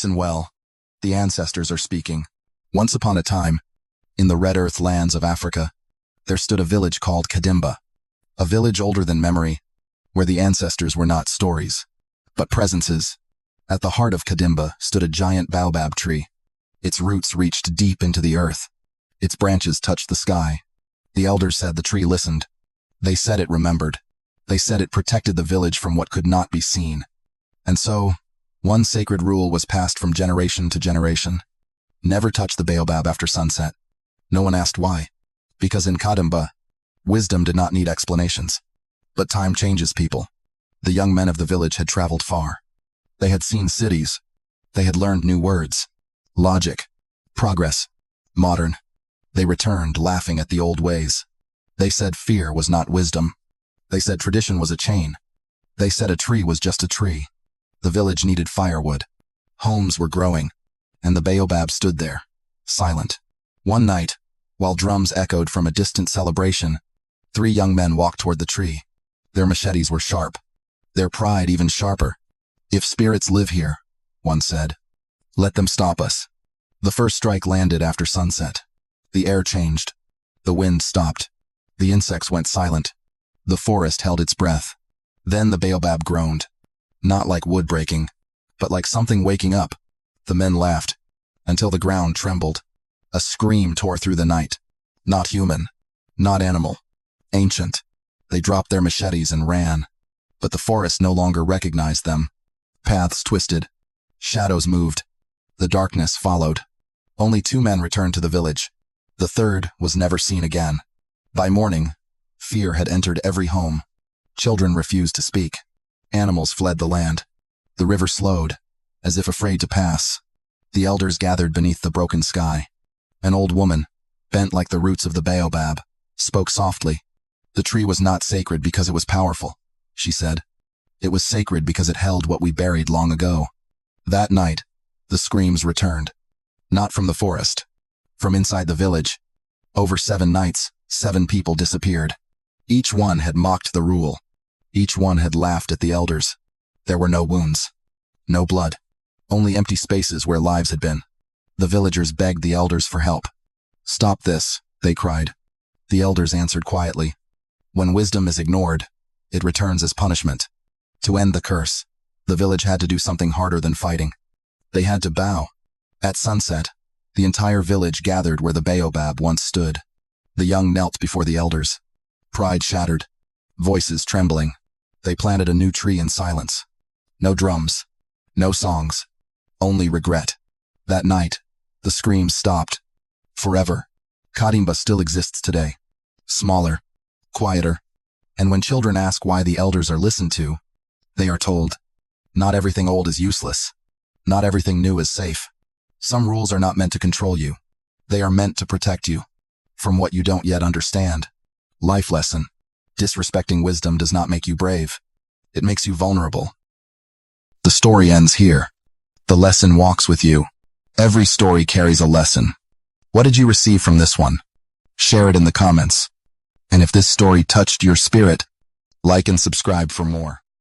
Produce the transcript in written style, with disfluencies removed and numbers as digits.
Listen well. The ancestors are speaking. Once upon a time, in the red earth lands of Africa, there stood a village called Kadimba, a village older than memory, where the ancestors were not stories, but presences. At the heart of Kadimba stood a giant baobab tree. Its roots reached deep into the earth. Its branches touched the sky. The elders said the tree listened. They said it remembered. They said it protected the village from what could not be seen. And so, one sacred rule was passed from generation to generation. Never touch the baobab after sunset. No one asked why. Because in Kadimba, wisdom did not need explanations. But time changes people. The young men of the village had traveled far. They had seen cities. They had learned new words. Logic. Progress. Modern. They returned, laughing at the old ways. They said fear was not wisdom. They said tradition was a chain. They said a tree was just a tree. The village needed firewood. Homes were growing. And the baobab stood there, silent. One night, while drums echoed from a distant celebration, 3 young men walked toward the tree. Their machetes were sharp. Their pride even sharper. "If spirits live here," one said, "let them stop us." The first strike landed after sunset. The air changed. The wind stopped. The insects went silent. The forest held its breath. Then the baobab groaned. Not like wood breaking, but like something waking up. The men laughed, until the ground trembled. A scream tore through the night. Not human. Not animal. Ancient. They dropped their machetes and ran. But the forest no longer recognized them. Paths twisted. Shadows moved. The darkness followed. Only 2 men returned to the village. The third was never seen again. By morning, fear had entered every home. Children refused to speak. Animals fled the land. The river slowed, as if afraid to pass. The elders gathered beneath the broken sky. An old woman, bent like the roots of the baobab, spoke softly. "The tree was not sacred because it was powerful," she said. "It was sacred because it held what we buried long ago." That night, the screams returned. Not from the forest. From inside the village. Over 7 nights, 7 people disappeared. Each one had mocked the rule. Each one had laughed at the elders. There were no wounds. No blood. Only empty spaces where lives had been. The villagers begged the elders for help. "Stop this," they cried. The elders answered quietly. "When wisdom is ignored, it returns as punishment." To end the curse, the village had to do something harder than fighting. They had to bow. At sunset, the entire village gathered where the baobab once stood. The young knelt before the elders. Pride shattered. Voices trembling. They planted a new tree in silence. No drums. No songs. Only regret. That night, the screams stopped. Forever. Kadimba still exists today. Smaller. Quieter. And when children ask why the elders are listened to, they are told, not everything old is useless. Not everything new is safe. Some rules are not meant to control you. They are meant to protect you from what you don't yet understand. Life lesson. Disrespecting wisdom does not make you brave. It makes you vulnerable. The story ends here. The lesson walks with you. Every story carries a lesson. What did you receive from this one? Share it in the comments. And if this story touched your spirit, like and subscribe for more.